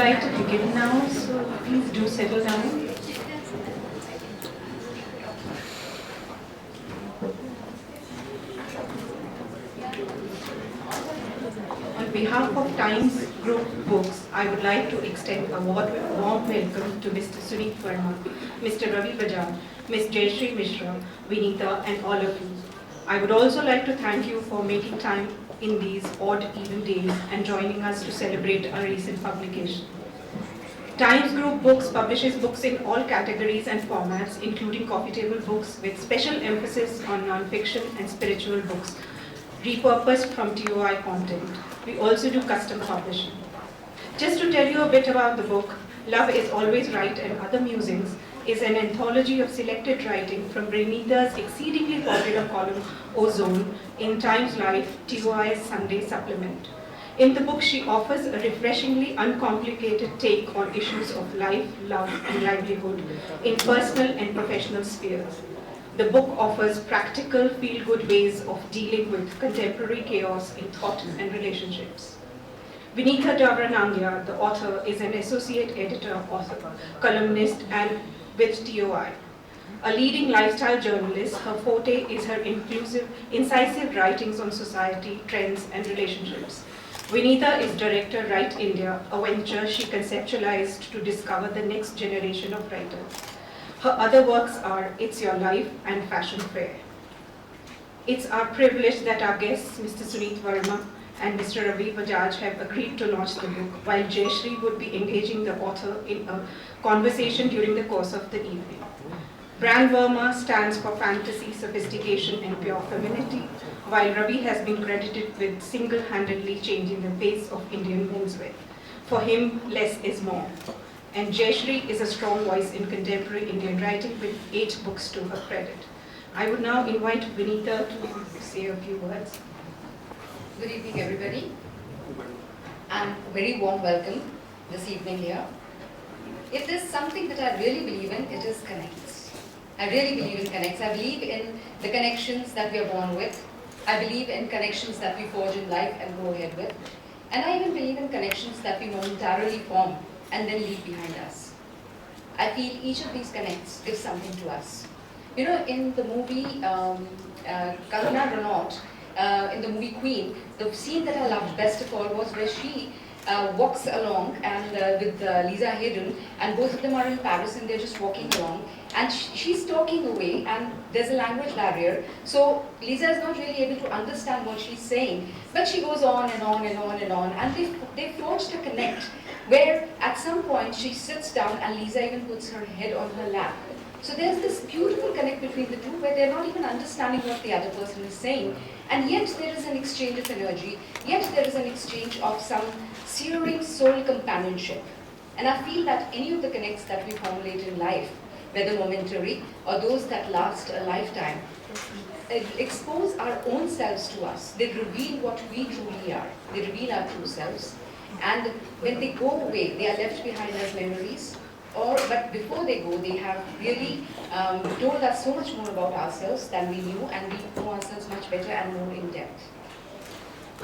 like to begin now, so please do settle down. On behalf of Times Group Books, I would like to extend a warm welcome to Mr. Sunit Verma, Mr. Ravi Bajaj, Ms. Jayashree Mishra, Vinita, and all of you. I would also like to thank you for making time in these odd even days and joining us to celebrate our recent publication. Times Group Books publishes books in all categories and formats, including coffee table books with special emphasis on non-fiction and spiritual books, repurposed from TOI content. We also do custom publishing. Just to tell you a bit about the book, Love is Always Right and Other Musings is an anthology of selected writing from Vinita's exceedingly popular column Ozone in Times Life, TOI's Sunday supplement. In the book, she offers a refreshingly uncomplicated take on issues of life, love, and livelihood in personal and professional spheres. The book offers practical, feel-good ways of dealing with contemporary chaos in thought and relationships. Vinita Dawra Nangia, the author, is an associate editor, author, columnist, and with TOI. A leading lifestyle journalist, her forte is her incisive writings on society, trends, and relationships. Vinita is director Write India, a venture she conceptualized to discover the next generation of writers. Her other works are It's Your Life and Fashion Fair. It's our privilege that our guests, Mr. Sunit Verma and Mr. Ravi Bajaj, have agreed to launch the book, while Jayashree would be engaging the author in a conversation during the course of the evening. Brand Verma stands for fantasy, sophistication, and pure femininity, while Ravi has been credited with single-handedly changing the face of Indian menswear. For him, less is more. And Jayashree is a strong voice in contemporary Indian writing with 8 books to her credit. I would now invite Vinita to say a few words. Good evening, everybody, and a very warm welcome this evening here. If there's something that I really believe in, it is connects. I really believe in connects. I believe in the connections that we are born with. I believe in connections that we forge in life and go ahead with. And I even believe in connections that we momentarily form and then leave behind us. I feel each of these connects gives something to us. You know, in the movie Kalpana Renault, in the movie Queen, the scene that I loved best of all was where she walks along and with Lisa Hayden, and both of them are in Paris and they're just walking along, and she's talking away and there's a language barrier, so Lisa is not really able to understand what she's saying, but she goes on and on and on and on, and they forged a connect where at some point she sits down and Lisa even puts her head on her lap. So there's this beautiful connect between the two where they're not even understanding what the other person is saying, and yet there is an exchange of energy, yet there is an exchange of some searing soul companionship. And I feel that any of the connects that we formulate in life, whether momentary or those that last a lifetime, expose our own selves to us. They reveal what we truly are. They reveal our true selves. And when they go away, they are left behind as memories. But before they go, they have really told us so much more about ourselves than we knew, and we know ourselves much better and more in depth.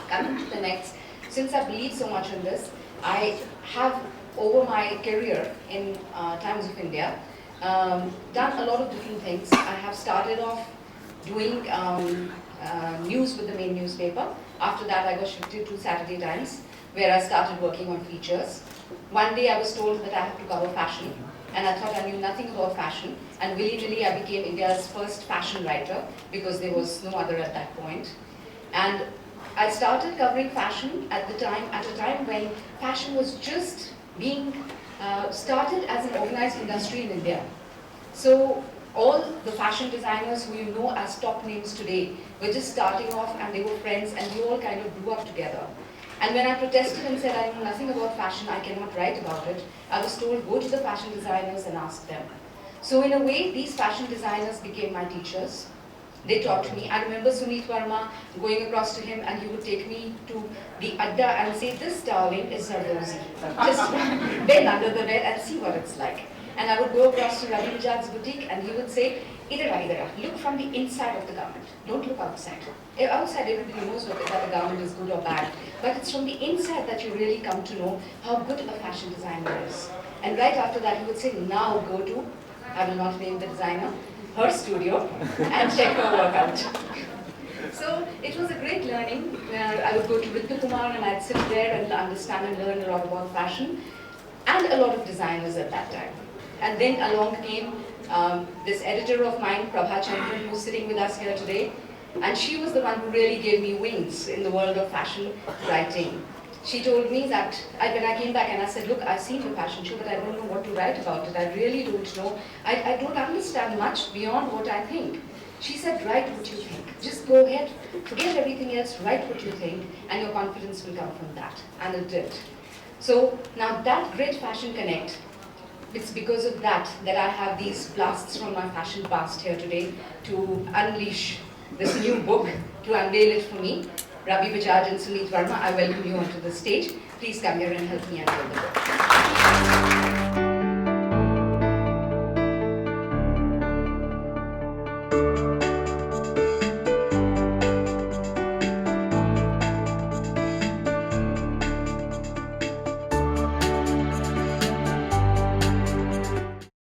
Coming to the next, since I believe so much in this, I have, over my career in Times of India, done a lot of different things. I have started off doing news with the main newspaper. After that, I got shifted to Saturday Times, where I started working on features. One day I was told that I have to cover fashion, and I thought I knew nothing about fashion, and willy-nilly I became India's first fashion writer because there was no other at that point. And I started covering fashion at a time when fashion was just being started as an organized industry in India. So all the fashion designers who you know as top names today were just starting off, and they were friends, and we all kind of grew up together. And when I protested and said I know nothing about fashion, I cannot write about it, I was told go to the fashion designers and ask them. So in a way, these fashion designers became my teachers. They taught me. I remember Sunit Verma going across to him, and he would take me to the Adda and say, this darling is Zardozi. Just bend under the bed and see what it's like. And I would go across to Ravi Bajaj's boutique and he would say, idara, look from the inside of the garment. Don't look outside. Outside, everybody knows whether the garment is good or bad. But it's from the inside that you really come to know how good a fashion designer is. And right after that, he would say, now go to, I will not name the designer, her studio and check her work out. So it was a great learning. I would go to Ritu Kumar and I'd sit there and understand and learn a lot about fashion and a lot of designers at that time. And then along came this editor of mine, Prabha Chandran, who's sitting with us here today. And she was the one who really gave me wings in the world of fashion writing. She told me that when I came back and I said, look, I've seen the fashion show, but I don't know what to write about it. I really don't know. I don't understand much beyond what I think. She said, write what you think. Just go ahead, forget everything else, write what you think, and your confidence will come from that. And it did. So now that great fashion connect, it's because of that that I have these blasts from my fashion past here today to unleash this new book, to unveil it for me. Ravi Bajaj and Sunit Verma, I welcome you onto the stage. Please come here and help me unveil the book.